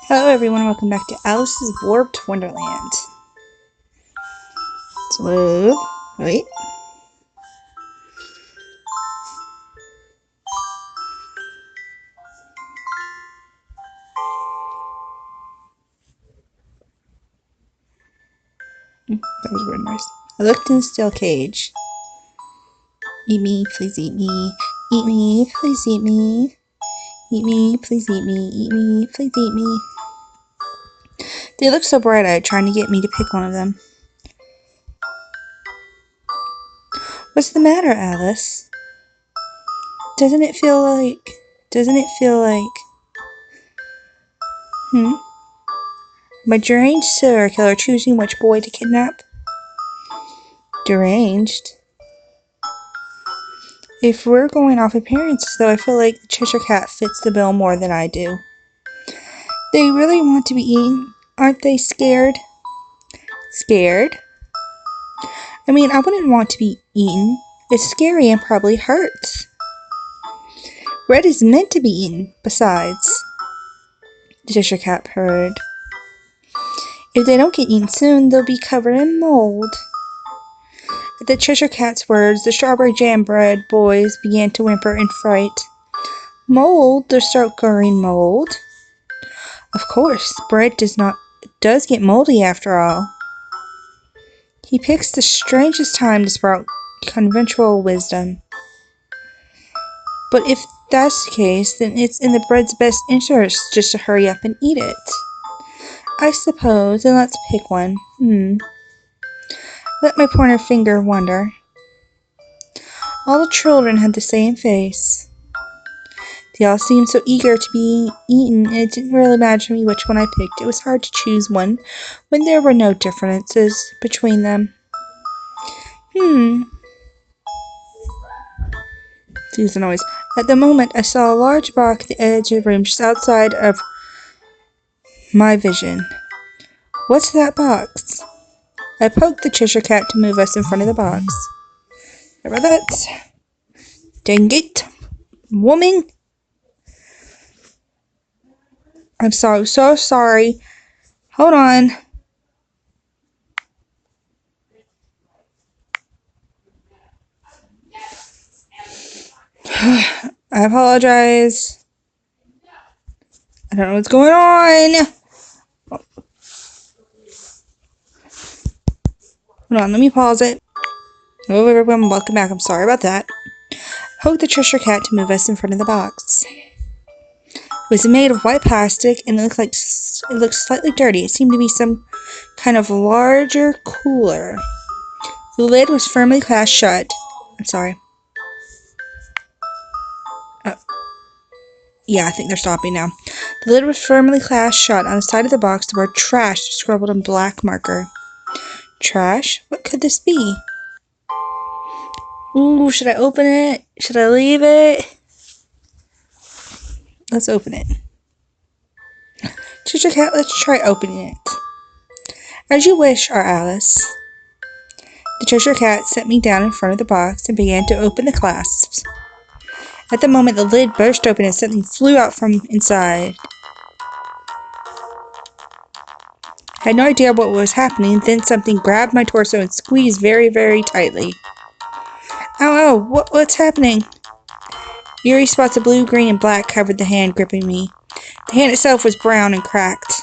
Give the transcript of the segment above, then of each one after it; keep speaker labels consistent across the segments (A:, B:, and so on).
A: Hello everyone, welcome back to Alice's Warped Wonderland. So, wait. That was weird noise. I looked in the steel cage. Eat me, please eat me. Eat me, please eat me. Eat me, please eat me. Eat me, please eat me. They look so bright-eyed, trying to get me to pick one of them. What's the matter, Alice? Doesn't it feel like... My deranged serial killer choosing which boy to kidnap? Deranged? If we're going off appearances, though, I feel like the Cheshire Cat fits the bill more than I do. They really want to be eaten. Aren't they scared? Scared? I mean, I wouldn't want to be eaten. It's scary and probably hurts. Red is meant to be eaten, besides. The Cheshire Cat purred. If they don't get eaten soon, they'll be covered in mold. At the Cheshire Cat's words, the strawberry jam bread boys began to whimper in fright. Mold? They'll start growing mold? Of course, bread does get moldy after all. He picks the strangest time to sprout conventional wisdom. But if that's the case, then it's in the bread's best interest just to hurry up and eat it. I suppose, and let's pick one. Let my pointer finger wander. All the children had the same face. They all seemed so eager to be eaten, and it didn't really matter to me which one I picked. It was hard to choose one when there were no differences between them. Excuse the noise. At the moment, I saw a large box at the edge of the room just outside of my vision. What's that box? I poked the Cheshire Cat to move us in front of the box. Sorry about that. Dang it. Woman. I'm so sorry. Hold on. I apologize. I don't know what's going on. Hold on, let me pause it. Hello everyone, welcome back. I'm sorry about that. Poked the Cheshire Cat to move us in front of the box. It was made of white plastic and it looked slightly dirty. It seemed to be some kind of larger cooler. The lid was firmly clasped shut. I'm sorry. Yeah, I think they're stopping now. The lid was firmly clasped shut. On the side of the box, the word trash was scribbled in black marker. Trash? What could this be? Ooh, should I open it? Should I leave it? Let's open it. Cheshire Cat, let's try opening it. As you wish, Our Alice. The Cheshire Cat set me down in front of the box and began to open the clasps. At the moment, the lid burst open and something flew out from inside. I had no idea what was happening, then something grabbed my torso and squeezed very, very tightly. Ow, what's happening? Eerie spots of blue, green, and black covered the hand gripping me. The hand itself was brown and cracked.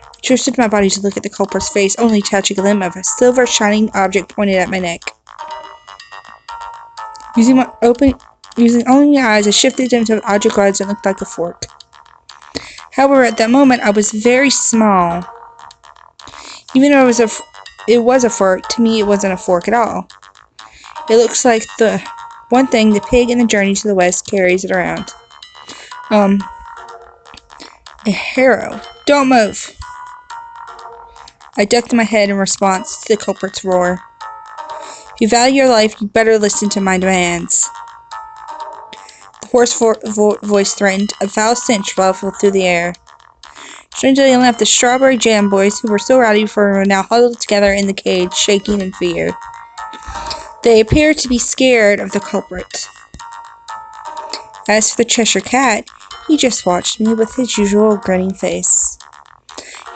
A: I twisted my body to look at the culprit's face, only catching a glimpse of a silver shining object pointed at my neck. Using only my eyes, I shifted into an object that looked like a fork. However, at that moment, I was very small. Even though it was a fork, to me it wasn't a fork at all. It looks like the one thing the pig in the Journey to the West carries it around. A harrow. Don't move! I ducked my head in response to the culprit's roar. If you value your life, you better listen to my demands. The hoarse voice threatened. A foul stench ruffled through the air. Strangely enough, the strawberry jam boys, who were so rowdy before, were now huddled together in the cage, shaking in fear. They appeared to be scared of the culprit. As for the Cheshire Cat, he just watched me with his usual grinning face.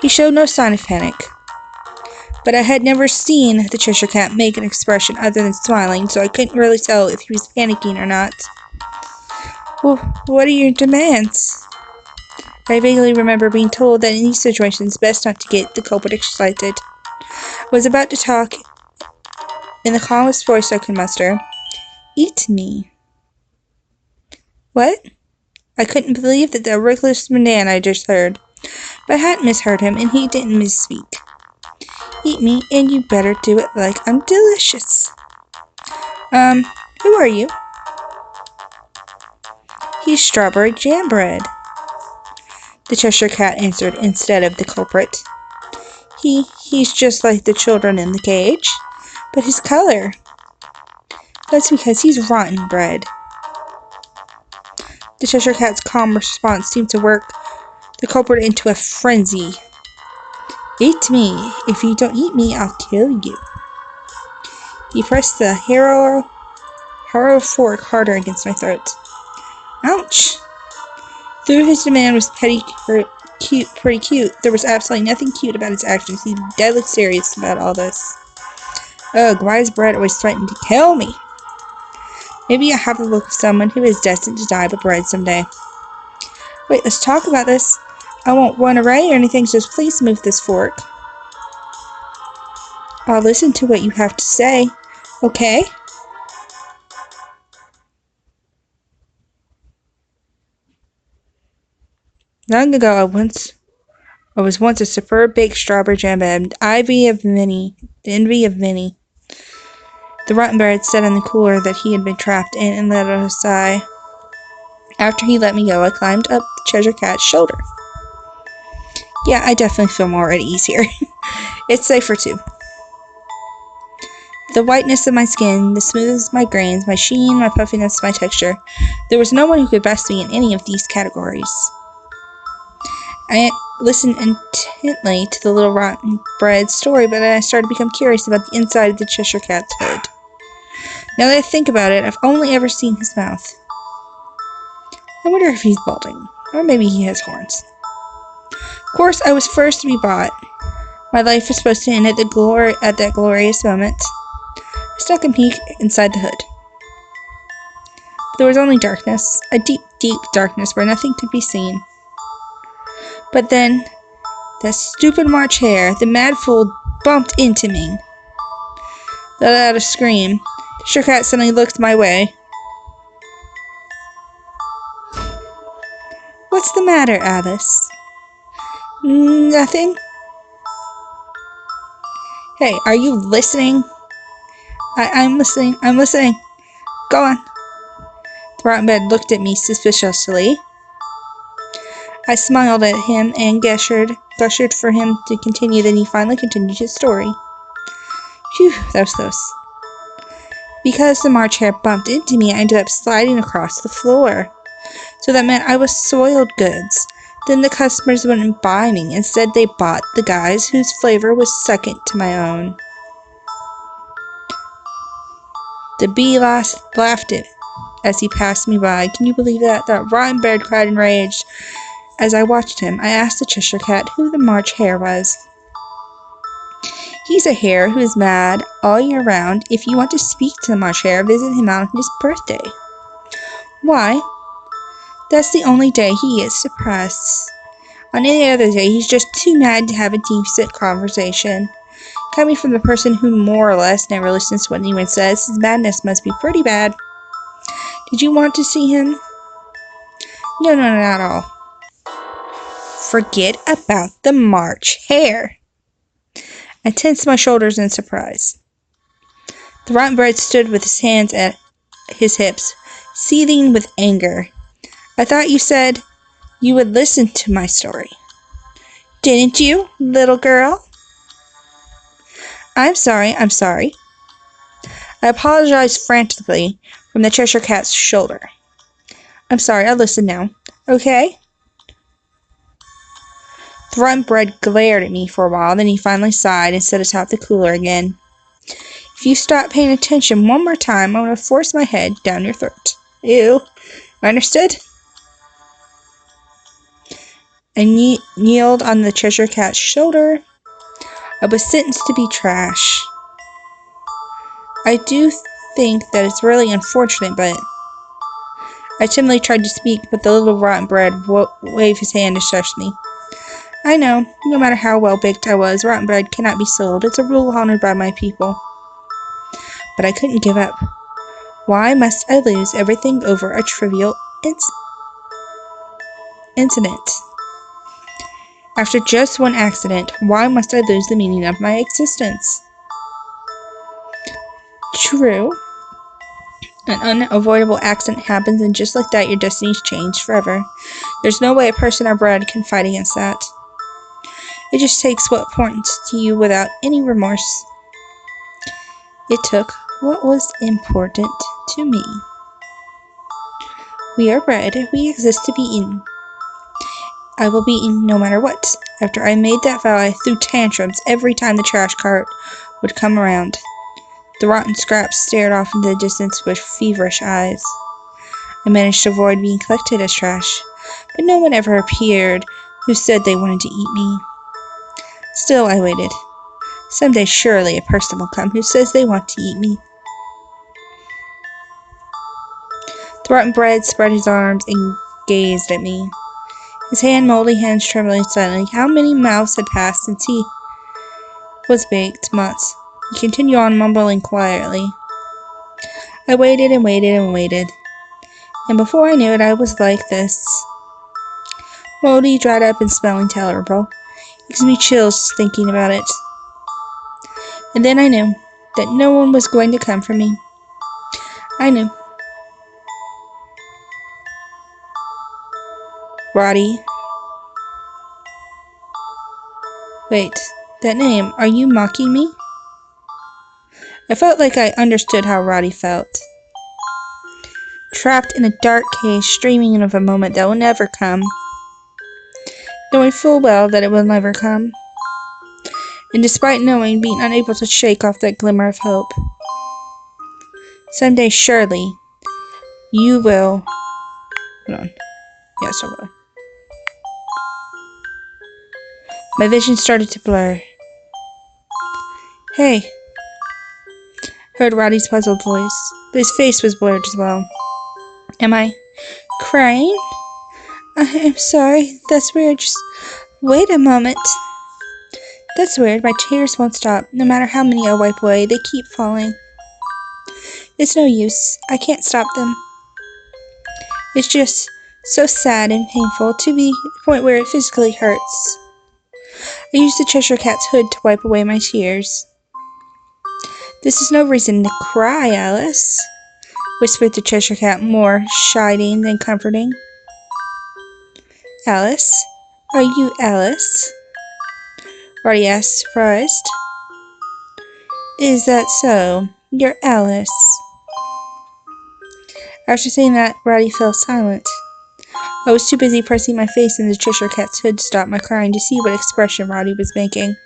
A: He showed no sign of panic, but I had never seen the Cheshire Cat make an expression other than smiling, so I couldn't really tell if he was panicking or not. Well, what are your demands? I vaguely remember being told that in these situations, best not to get the culprit excited. I was about to talk in the calmest voice I could muster. Eat me. What? I couldn't believe that the reckless man I just heard. But I hadn't misheard him, and he didn't misspeak. Eat me, and you better do it like I'm delicious. Who are you? He's Strawberry Jam Bread, the Cheshire Cat answered instead of the culprit. He's just like the children in the cage, but his color. That's because he's rotten bread. The Cheshire Cat's calm response seemed to work the culprit into a frenzy. Eat me. If you don't eat me, I'll kill you. He pressed the harrow fork harder against my throat. Ouch! Though his demand was pretty cute, there was absolutely nothing cute about his actions. He was deadly serious about all this. Ugh, why is Bread always threatening to kill me? Maybe I have the look of someone who is destined to die by bread someday. Wait, let's talk about this. I won't run away or anything, just please move this fork. I'll listen to what you have to say, okay? Long ago, I was once a superb baked strawberry jam and the envy of many. The rotten bread sat in the cooler that he had been trapped in and let out a sigh. After he let me go, I climbed up the Cheshire Cat's shoulder. Yeah, I definitely feel more at ease here. It's safer too. The whiteness of my skin, the smoothness of my grains, my sheen, my puffiness, my texture. There was no one who could best me in any of these categories. I listened intently to the little rotten bread story, but then I started to become curious about the inside of the Cheshire Cat's hood. Now that I think about it, I've only ever seen his mouth. I wonder if he's balding, or maybe he has horns. Of course, I was first to be bought. My life was supposed to end at that glorious moment. I stuck a peek inside the hood. There was only darkness, a deep, deep darkness where nothing could be seen. But then, that stupid March Hare, the mad fool, bumped into me. Let out a scream. The Cheshire Cat suddenly looked my way. What's the matter, Alice? Nothing. Hey, are you listening? I'm listening. I'm listening. Go on. The rotten bread looked at me suspiciously. I smiled at him and gestured for him to continue, then he finally continued his story. Phew, that was close. Because the March Hare bumped into me, I ended up sliding across the floor. So that meant I was soiled goods. Then the customers wouldn't buy me. Instead, they bought the guys whose flavor was second to my own. The bee laughed as he passed me by. Can you believe that? That rotten bird cried in rage. As I watched him, I asked the Cheshire Cat who the March Hare was. He's a hare who is mad all year round. If you want to speak to the March Hare, visit him on his birthday. Why? That's the only day he gets depressed. On any other day, he's just too mad to have a decent conversation. Coming from the person who more or less never listens to what anyone says, his madness must be pretty bad. Did you want to see him? No, not at all. Forget about the March Hare. I tensed my shoulders in surprise. The rotten bread stood with his hands at his hips, seething with anger. I thought you said you would listen to my story. Didn't you, little girl? I'm sorry. I apologized frantically from the Cheshire Cat's shoulder. I'm sorry, I'll listen now. Okay? The rotten bread glared at me for a while, then he finally sighed and sat atop the cooler again. If you stop paying attention one more time, I'm going to force my head down your throat. Ew. Understood? I kneeled on the Cheshire Cat's shoulder. I was sentenced to be trash. I do think that it's really unfortunate, but I timidly tried to speak, but the little rotten bread waved his hand to shush me. I know, no matter how well baked I was, rotten bread cannot be sold. It's a rule honored by my people. But I couldn't give up. Why must I lose everything over a trivial incident? After just one accident, why must I lose the meaning of my existence? True. An unavoidable accident happens, and just like that, your destiny's changed forever. There's no way a person or bread can fight against that. It just takes what points to you without any remorse. It took what was important to me. We are bread. We exist to be eaten. I will be eaten no matter what. After I made that vow, I threw tantrums every time the trash cart would come around. The rotten scraps stared off into the distance with feverish eyes. I managed to avoid being collected as trash, but no one ever appeared who said they wanted to eat me. Still, I waited. Someday, surely, a person will come who says they want to eat me. The rotten bread spread his arms and gazed at me. His moldy hands trembling slightly. How many mouths had passed since he was baked? Months. He continued on, mumbling quietly. I waited and waited and waited. And before I knew it, I was like this. Moldy, dried up, and smelling terrible. It gives me chills thinking about it. And then I knew that no one was going to come for me. I knew. Roddy. Wait, that name, are you mocking me? I felt like I understood how Roddy felt. Trapped in a dark cage, streaming of a moment that will never come. Knowing full well that it will never come. And despite knowing, being unable to shake off that glimmer of hope. Someday, surely, you will. Hold on. Yes, I will. My vision started to blur. Hey. Heard Roddy's puzzled voice, but his face was blurred as well. Am I crying? I am sorry. That's weird. Just wait a moment. That's weird. My tears won't stop. No matter how many I wipe away, they keep falling. It's no use. I can't stop them. It's just so sad and painful to the point where it physically hurts. I used the Cheshire Cat's hood to wipe away my tears. This is no reason to cry, Alice, whispered the Cheshire Cat, more chiding than comforting. Alice? Are you Alice? Roddy asked, surprised. Is that so? You're Alice. After saying that, Roddy fell silent. I was too busy pressing my face in the Cheshire Cat's hood to stop my crying to see what expression Roddy was making.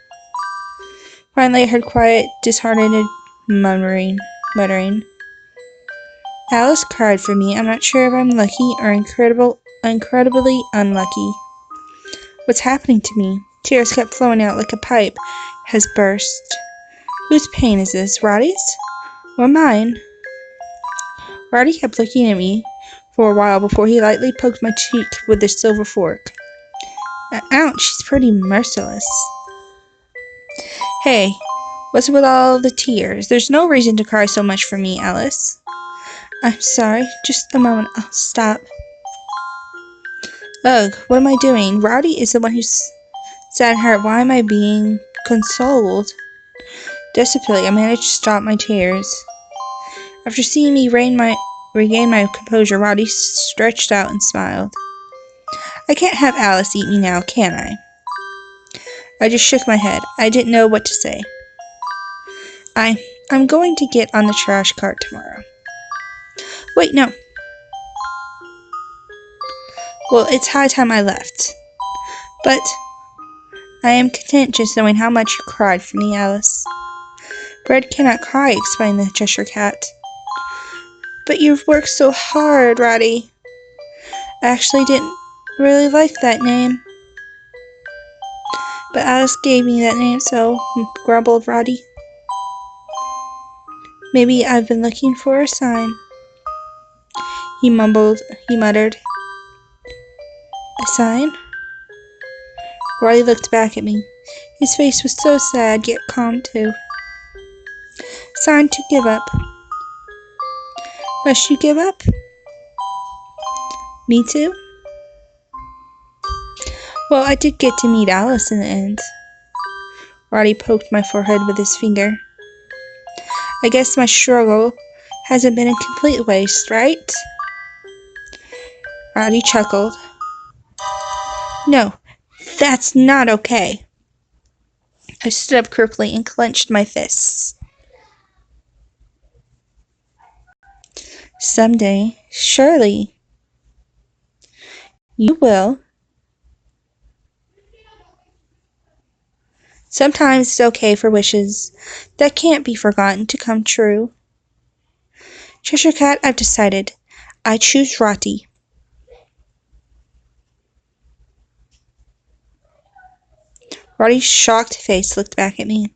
A: Finally, I heard quiet, disheartened muttering. Alice cried for me. I'm not sure if I'm lucky or incredibly unlucky. What's happening to me? Tears kept flowing out like a pipe has burst. Whose pain is this? Roddy's? Or mine? Roddy kept looking at me for a while before he lightly poked my cheek with a silver fork. Ouch, she's pretty merciless. Hey, what's with all the tears? There's no reason to cry so much for me, Alice. I'm sorry, just a moment, I'll stop. Ugh, what am I doing? Roddy is the one who's sad and hurt. Why am I being consoled? Desperately, I managed to stop my tears. After seeing me regain my composure, Roddy stretched out and smiled. I can't have Alice eat me now, can I? I just shook my head. I didn't know what to say. I'm going to get on the trash cart tomorrow. Wait, no. Well, it's high time I left. But I am content just knowing how much you cried for me, Alice. Bread cannot cry, explained the Cheshire Cat. But you've worked so hard, Roddy. I actually didn't really like that name. But Alice gave me that name, so grumbled Roddy. Maybe I've been looking for a sign. He muttered. A sign? Roddy looked back at me. His face was so sad, yet calm too. Sign to give up. Must you give up? Me too? Well, I did get to meet Alice in the end. Roddy poked my forehead with his finger. I guess my struggle hasn't been a complete waste, right? Roddy chuckled. No, that's not okay. I stood up quickly and clenched my fists. Someday, surely, you will. Sometimes it's okay for wishes that can't be forgotten to come true. Cheshire Cat, I've decided. I choose Roddy. Roddy's shocked face looked back at me.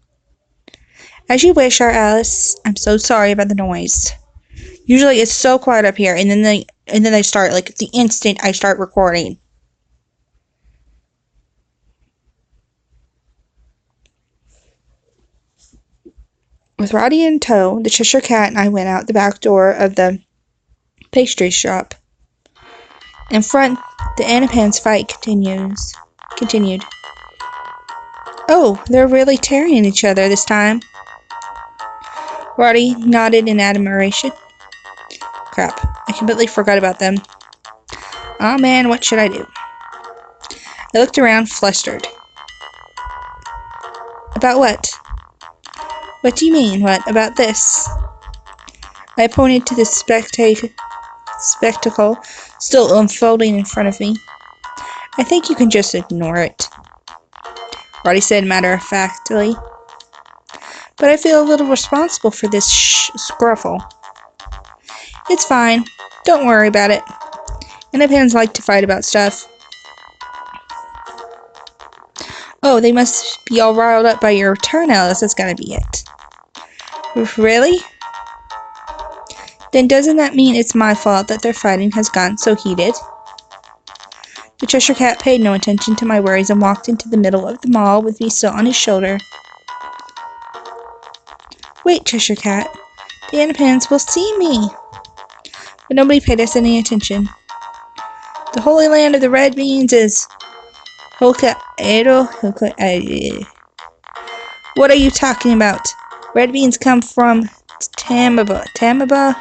A: As you wish, our Alice. I'm so sorry about the noise. Usually it's so quiet up here, and then they start, like, the instant I start recording. With Roddy in tow, the Cheshire Cat and I went out the back door of the pastry shop. In front, the Anapan's fight continued. Oh, they're really tearing at each other this time. Roddy nodded in admiration. Crap, I completely forgot about them. Aw, man, what should I do? I looked around, flustered. About what? What do you mean, what? About this? I pointed to the spectacle still unfolding in front of me. I think you can just ignore it, Roddy said matter-of-factly. But I feel a little responsible for this scruffle. It's fine. Don't worry about it. Anapans like to fight about stuff. Oh, they must be all riled up by your return, Alice. That's gotta be it. Really? Then doesn't that mean it's my fault that their fighting has gotten so heated? The Cheshire Cat paid no attention to my worries and walked into the middle of the mall with me still on his shoulder. Wait, Cheshire Cat. The Anapans will see me. But nobody paid us any attention. The holy land of the red beans is Hokkaido. What are you talking about? Red beans come from Tamaba.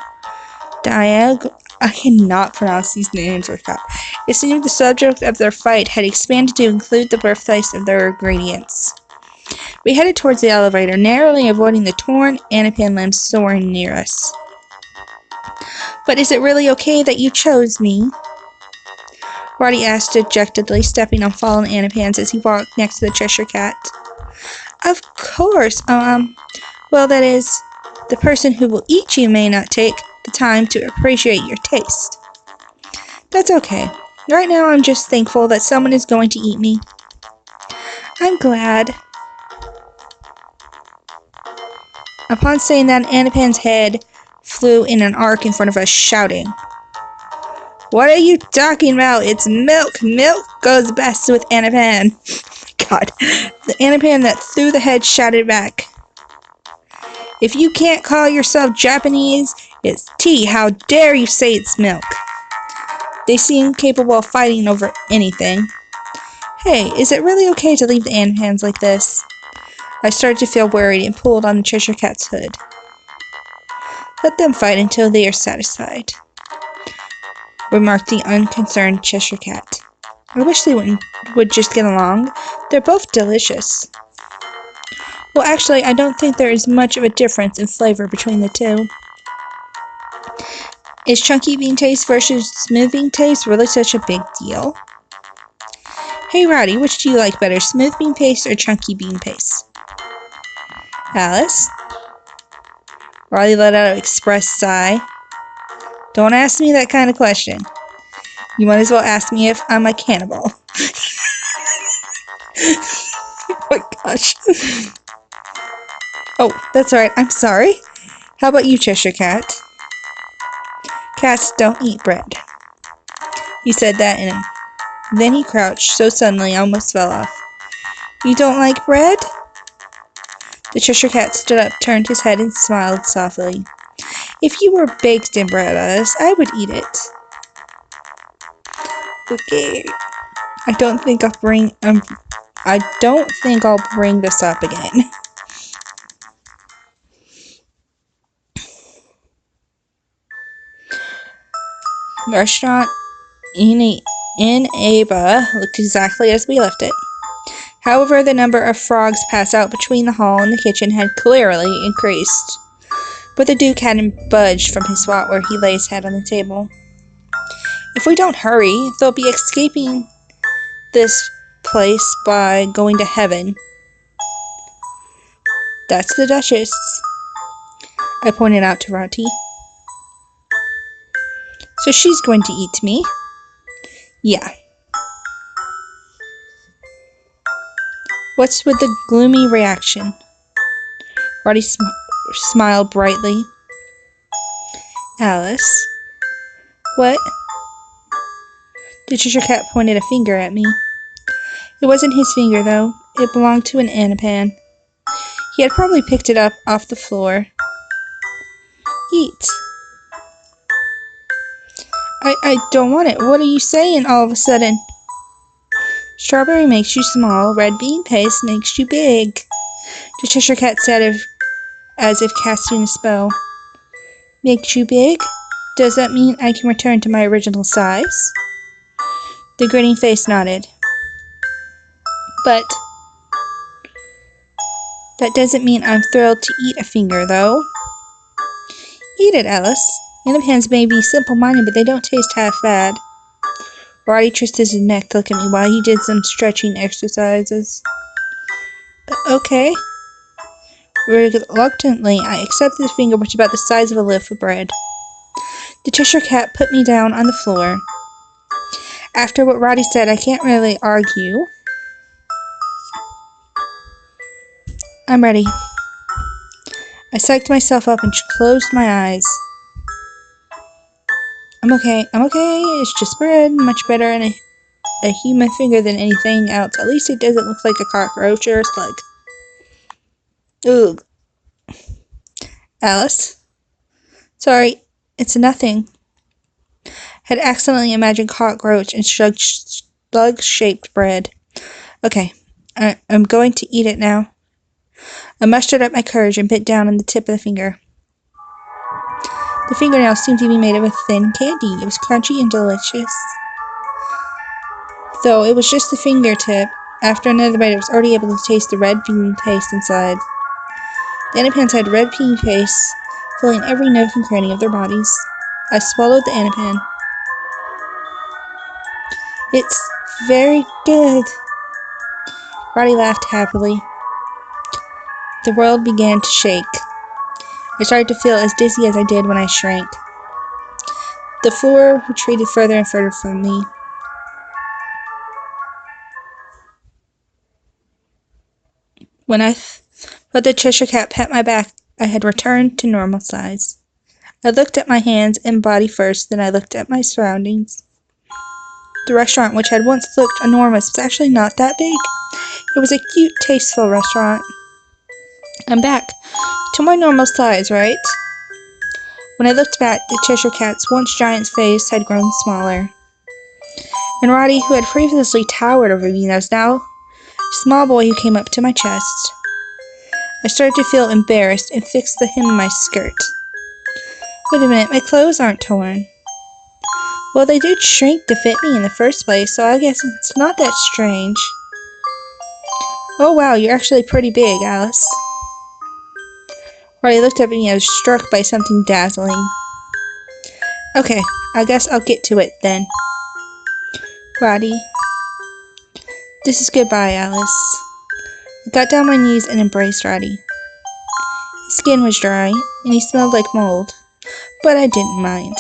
A: I cannot pronounce these names or crap. It seemed the subject of their fight had expanded to include the birthplace of their ingredients. We headed towards the elevator, narrowly avoiding the torn Anapan limbs soaring near us. But is it really okay that you chose me? Roddy asked dejectedly, stepping on fallen Anapans as he walked next to the Cheshire Cat. Of course, well, that is, the person who will eat you may not take the time to appreciate your taste. That's okay. Right now I'm just thankful that someone is going to eat me. I'm glad. Upon saying that, Anapan's head flew in an arc in front of us, shouting, What are you talking about? It's milk! Milk goes best with Anapan! God. The Anapan that threw the head shouted back, If you can't call yourself Japanese, it's tea. How dare you say it's milk? They seem capable of fighting over anything. Hey, is it really okay to leave the Anapans like this? I started to feel worried and pulled on the Cheshire Cat's hood. Let them fight until they are satisfied, remarked the unconcerned Cheshire Cat. I wish they would just get along. They're both delicious. Well, actually, I don't think there is much of a difference in flavor between the two. Is chunky bean taste versus smooth bean taste really such a big deal? Hey, Roddy, which do you like better, smooth bean paste or chunky bean paste? Alice? Roddy let out an expressed sigh. Don't ask me that kind of question. You might as well ask me if I'm a cannibal. my gosh. Oh, that's alright. I'm sorry. How about you, Cheshire Cat? Cats don't eat bread. He said that and then he crouched so suddenly I almost fell off. You don't like bread? The Cheshire Cat stood up, turned his head, and smiled softly. If you were baked in bread, Alice, I would eat it. Okay. I don't think I'll bring this up again. The restaurant in Aba looked exactly as we left it. However, the number of frogs passed out between the hall and the kitchen had clearly increased. But the Duke hadn't budged from his spot where he lay his head on the table. If we don't hurry, they'll be escaping this place by going to heaven. That's the Duchess, I pointed out to Rati. So she's going to eat me? Yeah. What's with the gloomy reaction? Rati smiled brightly. Alice? What? The Cheshire Cat pointed a finger at me. It wasn't his finger, though. It belonged to an anapan. He had probably picked it up off the floor. Eat. I don't want it. What are you saying all of a sudden? Strawberry makes you small. Red bean paste makes you big. The Cheshire Cat said as if casting a spell. Makes you big? Does that mean I can return to my original size? The grinning face nodded. But that doesn't mean I'm thrilled to eat a finger, though. Eat it, Alice. Anapans may be simple-minded, but they don't taste half bad. Roddy twisted his neck to look at me while he did some stretching exercises. Okay. Reluctantly, I accepted the finger, which was about the size of a loaf of bread. The Cheshire Cat put me down on the floor. After what Roddy said, I can't really argue. I'm ready. I psyched myself up and closed my eyes. I'm okay. It's just bread. Much better in a human finger than anything else. At least it doesn't look like a cockroach or a slug. Ugh. Alice? Sorry, it's nothing. Had accidentally imagined cockroach and slug-shaped bread. Okay, I'm going to eat it now. I mustered up my courage and bit down on the tip of the finger. The fingernail seemed to be made of a thin candy. It was crunchy and delicious. Though it was just the fingertip, after another bite I was already able to taste the red bean paste inside. The Anapans had red bean paste, filling every nook and cranny of their bodies. I swallowed the Anapan. It's very good. Roddy laughed happily. The world began to shake. I started to feel as dizzy as I did when I shrank. The floor retreated further and further from me. When I felt the Cheshire Cat pat my back, I had returned to normal size. I looked at my hands and body first, then I looked at my surroundings. The restaurant, which had once looked enormous, was actually not that big. It was a cute, tasteful restaurant. I'm back to my normal size, right? When I looked back, the Cheshire Cat's once giant face had grown smaller. And Roddy, who had previously towered over me, was now a small boy who came up to my chest. I started to feel embarrassed and fixed the hem of my skirt. Wait a minute, my clothes aren't torn. Well, they did shrink to fit me in the first place, so I guess it's not that strange. Oh wow, you're actually pretty big, Alice. Roddy looked up at me and I was struck by something dazzling. Okay, I guess I'll get to it then. Roddy. This is goodbye, Alice. I got down on my knees and embraced Roddy. His skin was dry, and he smelled like mold, but I didn't mind.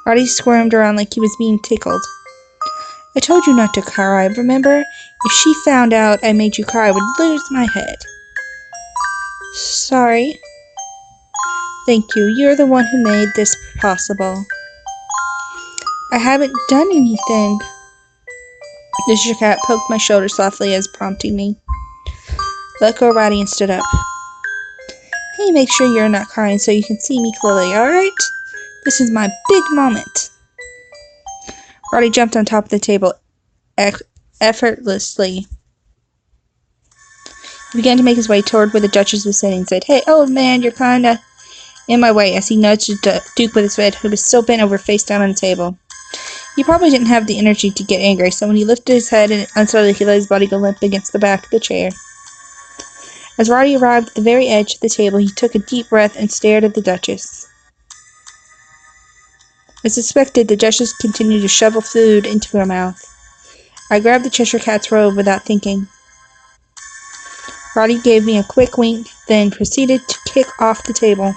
A: Roddy squirmed around like he was being tickled. I told you not to cry, remember? If she found out I made you cry, I would lose my head. Sorry. Thank you. You're the one who made this possible. I haven't done anything. The Cheshire Cat poked my shoulder softly as prompting me. Let go of Roddy and stood up. Hey, make sure you're not crying so you can see me clearly, alright? This is my big moment. Roddy jumped on top of the table effortlessly. He began to make his way toward where the Duchess was sitting and said, Hey, old man, you're kinda in my way, as he nudged Duke with his head, who was still bent over face down on the table. He probably didn't have the energy to get angry, so when he lifted his head and unsteadily, he let his body go limp against the back of the chair. As Roddy arrived at the very edge of the table, he took a deep breath and stared at the Duchess. As expected, the Duchess continued to shovel food into her mouth. I grabbed the Cheshire Cat's robe without thinking. Roddy gave me a quick wink, then proceeded to kick off the table.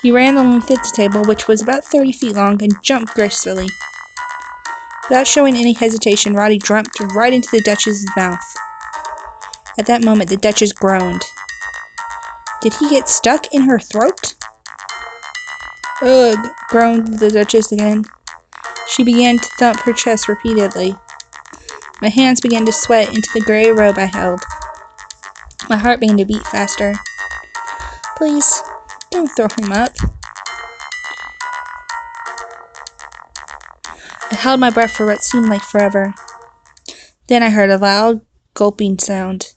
A: He ran the length of the table, which was about 30 feet long, and jumped gracefully. Without showing any hesitation, Roddy jumped right into the Duchess's mouth. At that moment, the Duchess groaned. Did he get stuck in her throat? Ugh, groaned the Duchess again. She began to thump her chest repeatedly. My hands began to sweat into the gray robe I held. My heart began to beat faster. Please, don't throw him up. I held my breath for what seemed like forever. Then I heard a loud, gulping sound.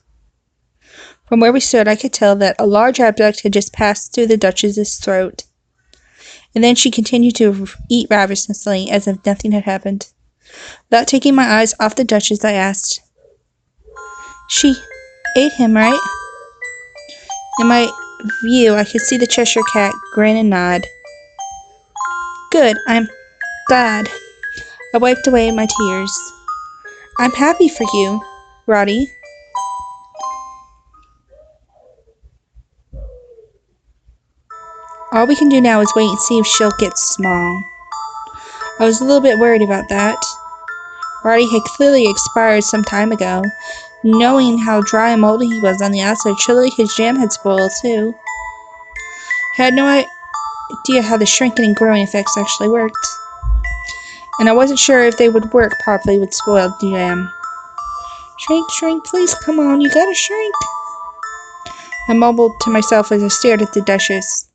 A: From where we stood, I could tell that a large object had just passed through the Duchess's throat. And then she continued to eat ravenously, as if nothing had happened. Without taking my eyes off the Duchess, I asked, She ate him, right? In my view, I could see the Cheshire Cat grin and nod. Good, I'm glad. I wiped away my tears. I'm happy for you, Roddy. All we can do now is wait and see if she'll get small. I was a little bit worried about that. Roddy had clearly expired some time ago. Knowing how dry and moldy he was on the outside, surely his jam had spoiled too. I had no idea how the shrinking and growing effects actually worked. And I wasn't sure if they would work properly with spoiled jam. Shrink, shrink, please, come on, you gotta shrink. I mumbled to myself as I stared at the Duchess.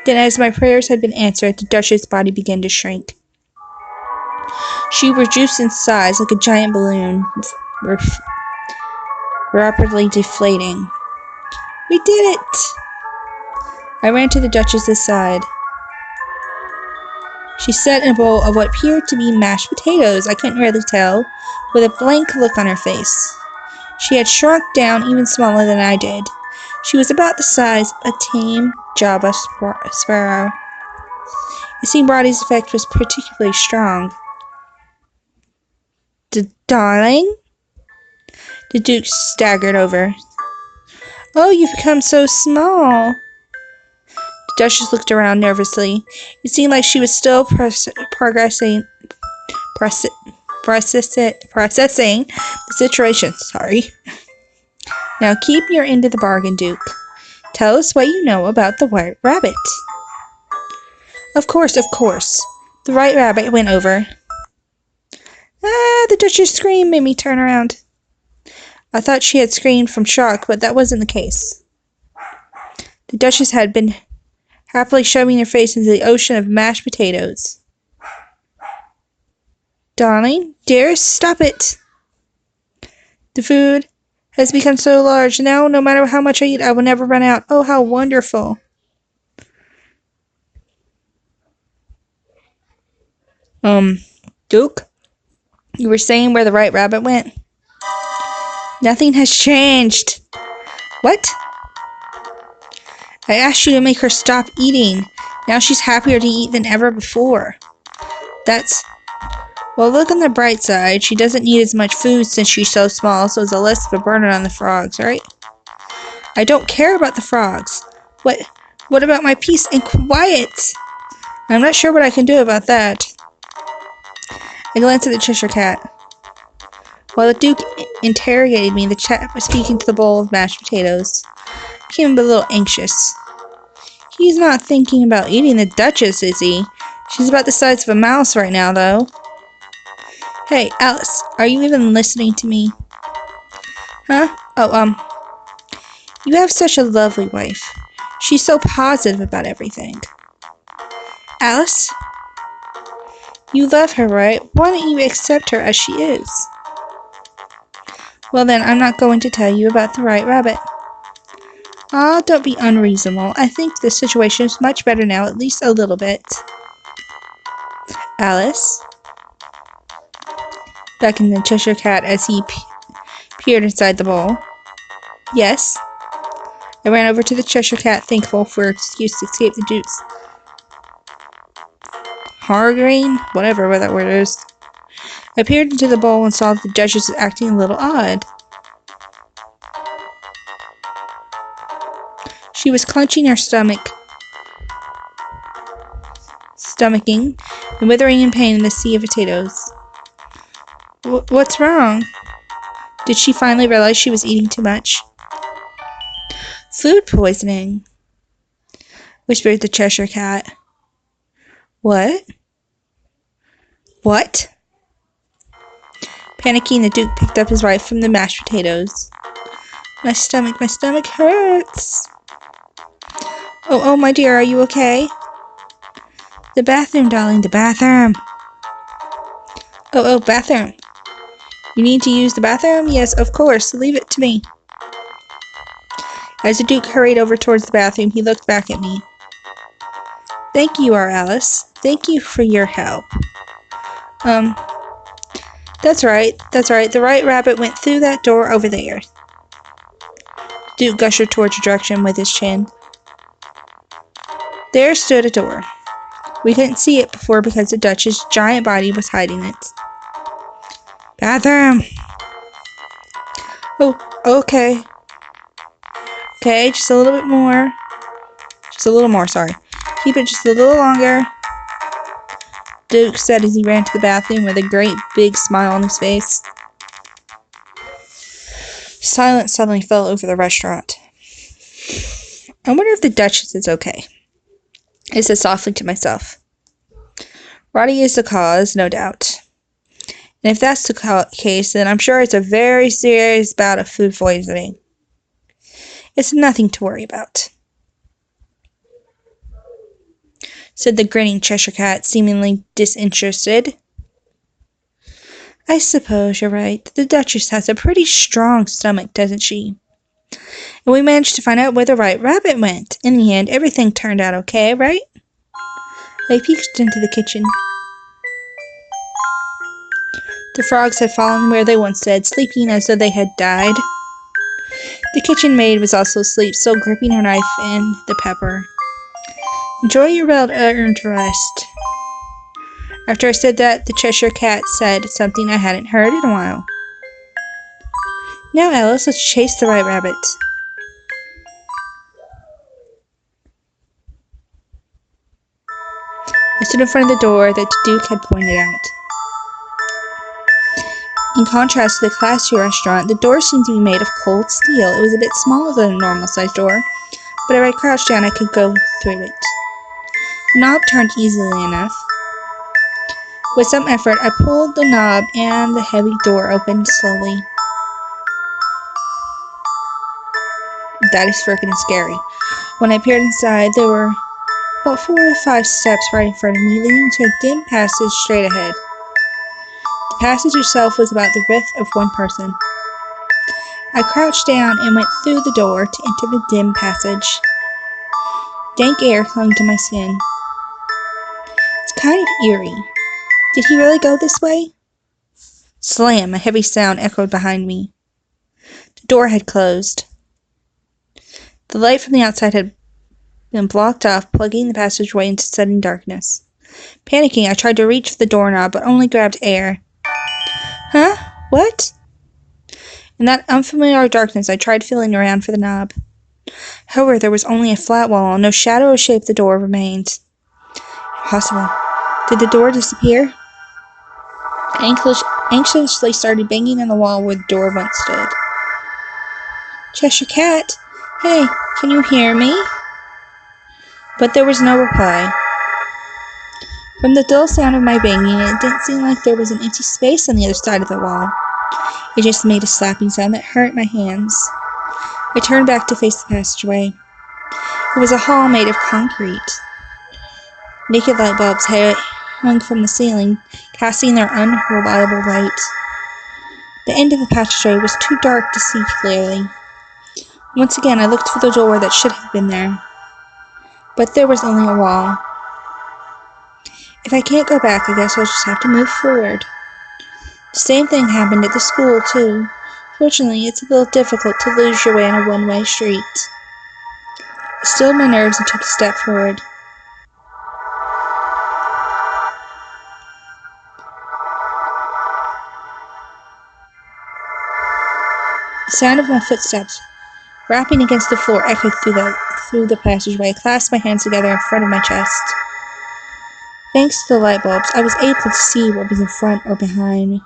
A: Then, as my prayers had been answered, the Duchess' body began to shrink. She reduced in size like a giant balloon, rapidly deflating. We did it! I ran to the Duchess's side. She sat in a bowl of what appeared to be mashed potatoes, I couldn't really tell, with a blank look on her face. She had shrunk down even smaller than I did. She was about the size of a tame Java sparrow. It seemed Roddy's effect was particularly strong. Darling? The Duke staggered over. Oh, you've become so small. The Duchess looked around nervously. It seemed like she was still processing the situation. Sorry. Now keep your end of the bargain, Duke. Tell us what you know about the White Rabbit. Of course. The White Rabbit went over. Ah, the Duchess scream made me turn around. I thought she had screamed from shock, but that wasn't the case. The Duchess had been happily shoving her face into the ocean of mashed potatoes. Darling, dearest, stop it. The food has become so large now, no matter how much I eat, I will never run out. Oh, how wonderful. Duke? You were saying where the White Rabbit went? Nothing has changed. What? I asked you to make her stop eating. Now she's happier to eat than ever before. Well, look on the bright side. She doesn't need as much food since she's so small, so it's a less of a burden on the frogs, right? I don't care about the frogs. What about my peace and quiet? I'm not sure what I can do about that. I glanced at the Cheshire Cat. While the Duke interrogated me, the cat was speaking to the bowl of mashed potatoes. I became a little anxious. He's not thinking about eating the Duchess, is he? She's about the size of a mouse right now, though. Hey, Alice, are you even listening to me? Huh? Oh, you have such a lovely wife. She's so positive about everything. Alice? You love her, right? Why don't you accept her as she is? Well then, I'm not going to tell you about the White Rabbit. Ah, don't be unreasonable. I think the situation is much better now, at least a little bit. Alice? Beckoned the Cheshire Cat as he peered inside the bowl. Yes? I ran over to the Cheshire Cat, thankful for an excuse to escape the Duke's Hargrain? Whatever that word is. I peered into the bowl and saw that the Duchess was acting a little odd. She was clenching her stomaching, and withering in pain in the sea of potatoes. What's wrong? Did she finally realize she was eating too much? Food poisoning, whispered the Cheshire Cat. What? What? Panicking, the Duke picked up his rifle from the mashed potatoes. My stomach hurts. Oh, my dear, are you okay? The bathroom, darling, the bathroom. Oh, bathroom. You need to use the bathroom? Yes, of course. Leave it to me. As the Duke hurried over towards the bathroom, he looked back at me. Thank you, Our Alice. Thank you for your help. That's right. The White Rabbit went through that door over there. Duke gestured towards the direction with his chin. There stood a door. We couldn't see it before because the Duchess' giant body was hiding it. Bathroom! Oh, okay. Okay, just a little bit more. Just a little more, sorry. Keep it just a little longer. Duke said as he ran to the bathroom with a great big smile on his face. Silence suddenly fell over the restaurant. I wonder if the Duchess is okay. I said softly to myself. Roddy is the cause, no doubt. And if that's the case, then I'm sure it's a very serious bout of food poisoning. It's nothing to worry about, said the grinning Cheshire Cat, seemingly disinterested. I suppose you're right. The Duchess has a pretty strong stomach, doesn't she? And we managed to find out where the White Rabbit went. In the end, everything turned out okay, right? I peeked into the kitchen. The frogs had fallen where they once stood, sleeping as though they had died. The kitchen maid was also asleep, still gripping her knife and the pepper. Enjoy your well-earned rest. After I said that, the Cheshire Cat said something I hadn't heard in a while. Now, Alice, let's chase the White Rabbit. I stood in front of the door that the Duke had pointed out. In contrast to the classy restaurant, the door seemed to be made of cold steel. It was a bit smaller than a normal-sized door, but if I crouched down, I could go through it. The knob turned easily enough. With some effort, I pulled the knob, and the heavy door opened slowly. That is freaking scary. When I peered inside, there were about 4 or 5 steps right in front of me, leading to a dim passage straight ahead. The passage itself was about the width of one person. I crouched down and went through the door to enter the dim passage. Dank air clung to my skin. It's kind of eerie. Did he really go this way? Slam! A heavy sound echoed behind me. The door had closed. The light from the outside had been blocked off, plugging the passageway into sudden darkness. Panicking, I tried to reach for the doorknob, but only grabbed air. Huh? What? In that unfamiliar darkness, I tried feeling around for the knob. However, there was only a flat wall, and no shadow or shape of the door remained. Possible. Did the door disappear? I anxiously started banging on the wall where the door once stood. Cheshire Cat! Hey, can you hear me? But there was no reply. From the dull sound of my banging, it didn't seem like there was an empty space on the other side of the wall. It just made a slapping sound that hurt my hands. I turned back to face the passageway. It was a hall made of concrete. Naked light bulbs hung from the ceiling, casting their unreliable light. The end of the passageway was too dark to see clearly. Once again, I looked for the door that should have been there. But there was only a wall. If I can't go back, I guess I'll just have to move forward. The same thing happened at the school, too. Fortunately, it's a little difficult to lose your way on a one-way street. I stilled my nerves and took a step forward. The sound of my footsteps rapping against the floor echoed through the passageway. I clasped my hands together in front of my chest. Thanks to the light bulbs, I was able to see what was in front or behind me.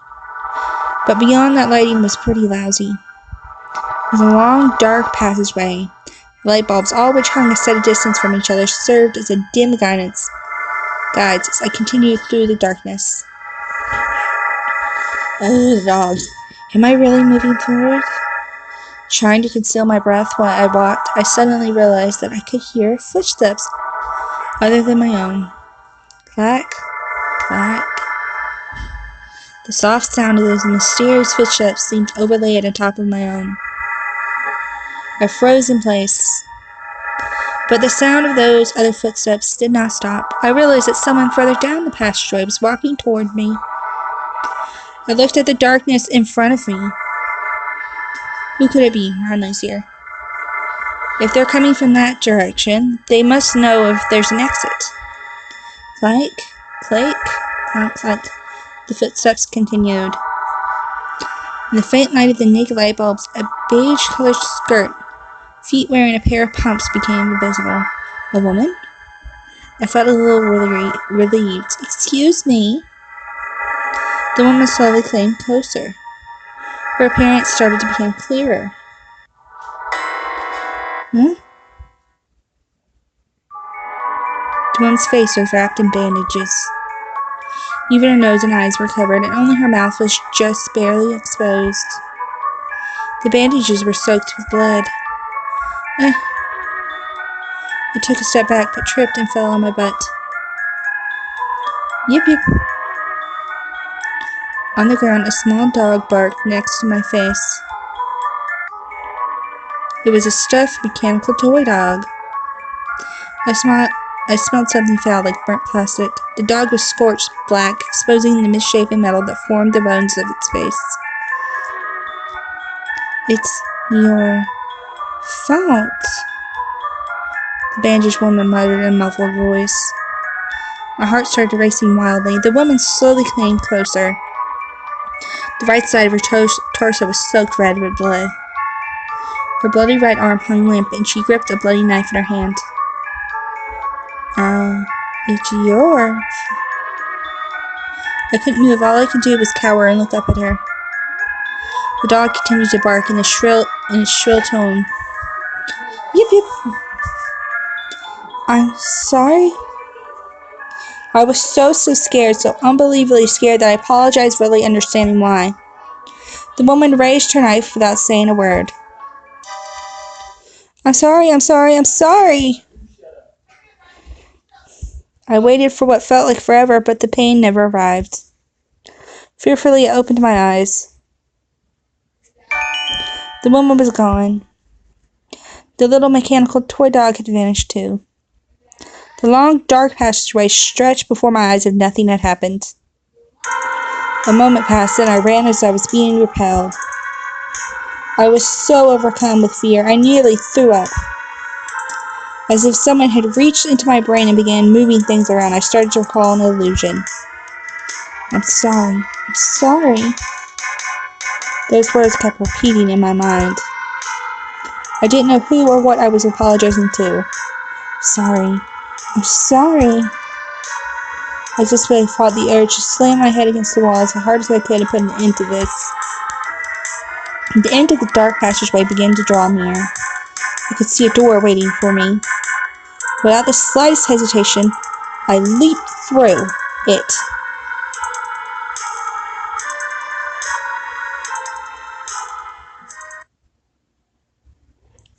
A: But beyond that, lighting was pretty lousy. It was a long, dark passageway. The light bulbs, all which hung a set distance from each other, served as a dim guides as I continued through the darkness. Oh, the dogs. Am I really moving forward? Trying to conceal my breath while I walked, I suddenly realized that I could hear footsteps other than my own. Clack, clack. The soft sound of those mysterious footsteps seemed overlaid on top of my own. I froze in place. But the sound of those other footsteps did not stop. I realized that someone further down the passageway was walking toward me. I looked at the darkness in front of me. Who could it be? Ronald's here. If they're coming from that direction, they must know if there's an exit. Clank, clank, clank, clank. The footsteps continued. In the faint light of the naked light bulbs, a beige-colored skirt, feet wearing a pair of pumps, became visible. A woman? I felt a little relieved. Excuse me? The woman slowly came closer. Her appearance started to become clearer. The woman's face was wrapped in bandages. Even her nose and eyes were covered, and only her mouth was just barely exposed. The bandages were soaked with blood. I took a step back, but tripped and fell on my butt. Yip yip. On the ground, a small dog barked next to my face. It was a stuffed mechanical toy dog. I smelled something foul, like burnt plastic. The dog was scorched black, exposing the misshapen metal that formed the bones of its face. It's your fault, the bandaged woman muttered in a muffled voice. My heart started racing wildly. The woman slowly came closer. The right side of her torso was soaked red with blood. Her bloody right arm hung limp, and she gripped a bloody knife in her hand. It's yours. I couldn't move. All I could do was cower and look up at her. The dog continued to bark in a shrill tone. Yip yip. I'm sorry. I was so scared, so unbelievably scared that I apologized, really understanding why. The woman raised her knife without saying a word. I'm sorry. I waited for what felt like forever, but the pain never arrived. Fearfully, I opened my eyes. The woman was gone. The little mechanical toy dog had vanished too. The long, dark passageway stretched before my eyes and nothing had happened. A moment passed, and I ran as I was being repelled. I was so overcome with fear, I nearly threw up. As if someone had reached into my brain and began moving things around, I started to recall an illusion. I'm sorry. Those words kept repeating in my mind. I didn't know who or what I was apologizing to. I'm sorry. I just really fought the urge to slam my head against the wall as hard as I could and put an end to this. The end of the dark passageway began to draw near. I could see a door waiting for me. Without the slightest hesitation, I leaped through it.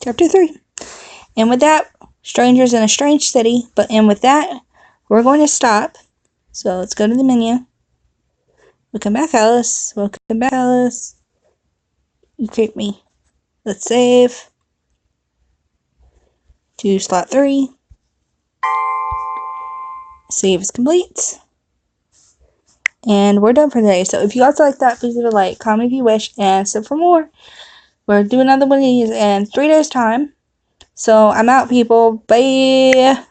A: Chapter 3. And with that, strangers in a strange city, and with that, we're going to stop. So let's go to the menu. Welcome back, Alice. Welcome back, Alice. You creep me. Let's save. To slot 3. Save is complete. And we're done for today. So if you guys like that, please leave a like, comment if you wish, and sub for more. We're doing another one of these in 3 days' time. So I'm out, people. Bye.